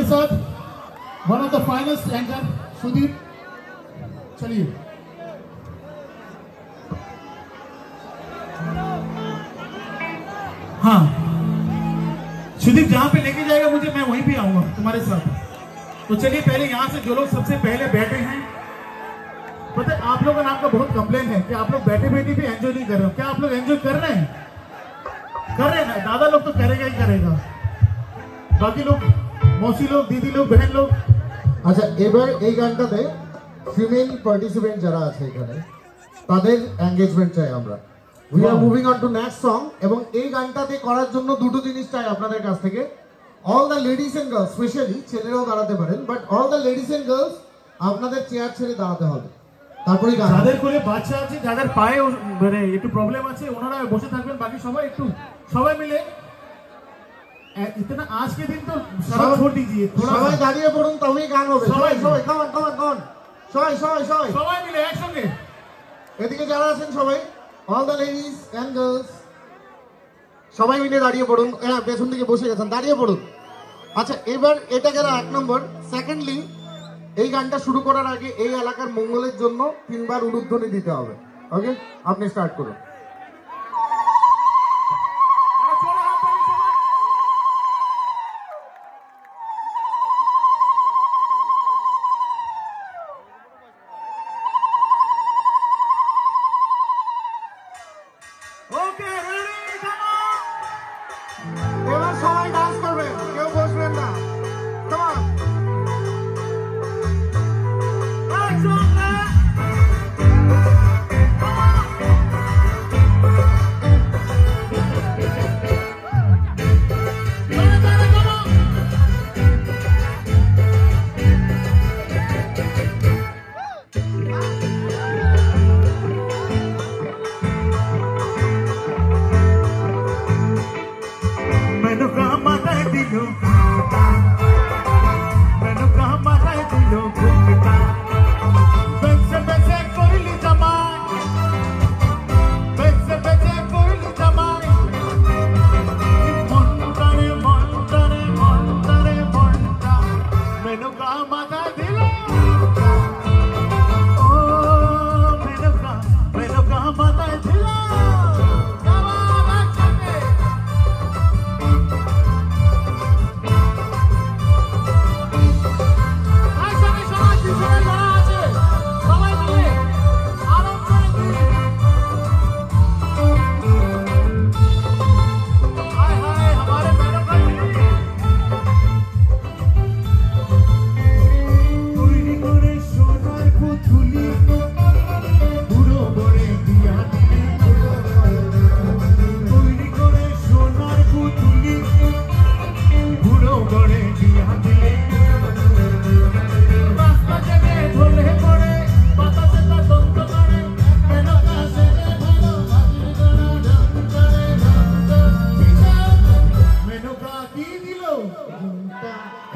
साथ one of the finest anchor Sudeep, चलिए। हाँ सुदीप जहां पे लेके जाएगा मुझे, मैं वहीं पे आऊंगा तुम्हारे साथ। तो चलिए पहले यहाँ से जो लोग सबसे पहले बैठे हैं, पता है आप लोगों का नाम का बहुत कंप्लेन है कि आप लोग बैठे बैठे भी एंजॉय नहीं कर रहे हो। क्या आप लोग एंजॉय कर रहे हैं? कर रहे हैं ना? दादा लोग तो करेगा ही करेगा, बाकी लोग मौसी लोग, दीदी लोग, बहन लोग। আচ্ছা এবার এই গানটাতে ফিমেল পার্টিসিপেন্ট যারা আছে এখানে তাদের এনগেজমেন্ট চাই আমরা। We are moving on to next song. এবং এই গানটাতে করার জন্য দুটো জিনিস চাই আপনাদের কাছ থেকে। All the ladies and girls, specially ছেলেরাও দাঁড়াতে পারেন, but all the ladies and girls আপনাদের চেয়ার ছেড়ে দাঁড়াতে হবে, তারপরে গান। যাদের কোলে বাচ্চা আছে, যাদের পায়ে মানে একটু প্রবলেম আছে, ওনারা বসে থাকবেন, বাকি সবাই একটু সবাই মিলে इतना आज के दिन तो सब छोड़ दीजिए, সবাই দাঁড়িয়ে পড়ুন তবেই গান হবে। সবাই সবাই কামান কামান কামান, সবাই সবাই সবাই সবাই মিলে একসঙ্গে। এদিকে যারা আছেন সবাই, all the ladies and girls সবাই মিলে দাঁড়িয়ে পড়ুন। হ্যাঁ পেছন দিকে বসে গেছেন, দাঁড়িয়ে পড়ুন। আচ্ছা এবার এটা গেল 1 নম্বর। সেকেন্ডলি এই গানটা শুরু করার আগে এই এলাকার মঙ্গলের জন্য 3 বার উলুধ্বনি দিতে হবে। ওকে, আপনি স্টার্ট করুন। এবার সবাই ডান্স করবেন, কেউ বসবেন না।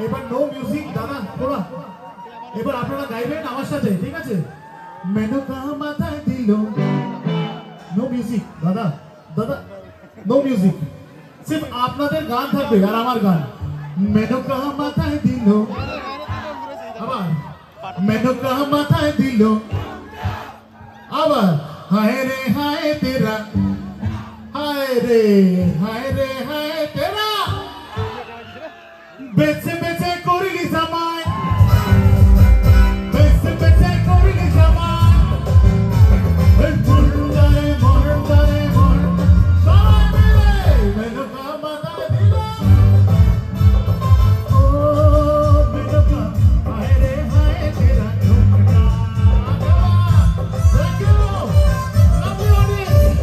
এবার নো মিউজিক দাদা, পুরো এবার আপনারা গাইবেন আমার সাথে, ঠিক আছে? মেনকা মাথায় দিল, নো মিউজিক দাদা, দাদা নো মিউজিক, সির্ফ আপনাদের গান থাকবে আর আমার গান। মেনকা মাথায় দিল, আবার মেনকা মাথায় দিল, আবার হায় রে হায় তেরা, হায় রে হায় রে হায় তেরা, বেঁচে বেঁচে করলি জামাই, বেঁচে বেঁচে করলি জামাই, মরদারে মরদারে মর, সবাই মিলে মেনকা মাথায় দিল, ও মেনকা হায় রে হায় তেরা ঝুমকা। Thank you, love you audience.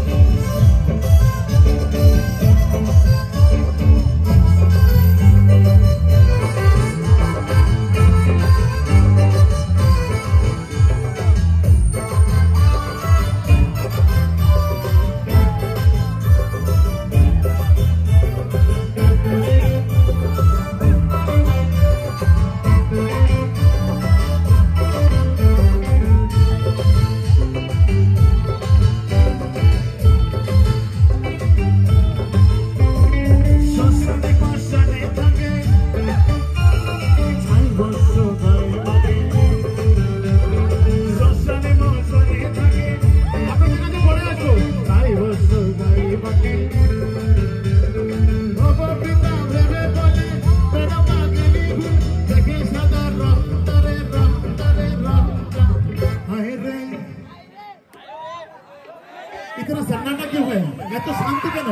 क्यों है এত শান্তি কেন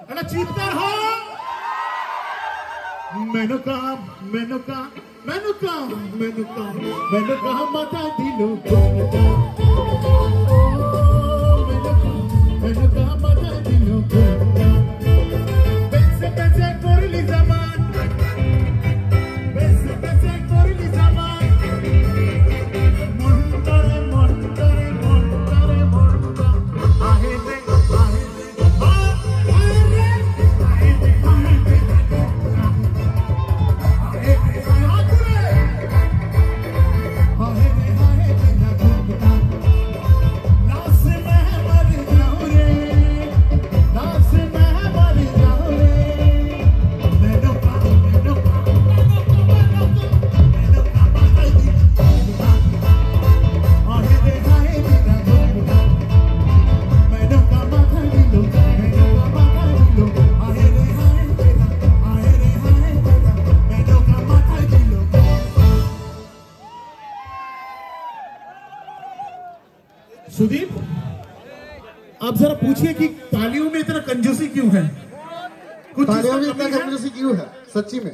একটা চিৎকার হয় মেনকা মেনকা মেনকা মেনকা মেনকা মাথা দিল মেনকা মাথা দিল বেঁচে বেঁচে করলি জামান বেঁচে বেঁচে করলি জামান মন্তরে মন্তরে মন্তরে মন্তরে আহে রে আহে রে আহে রে আহে রে सुदीप आप जरा पूछिए कि तालियों में इतना कंजूसी क्यों है कुछ तालियों में इतना कंजूसी क्यों है सच्ची में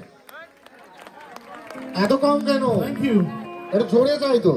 एतो कम कहनो थैंक यू अरे छोड़े जाए तो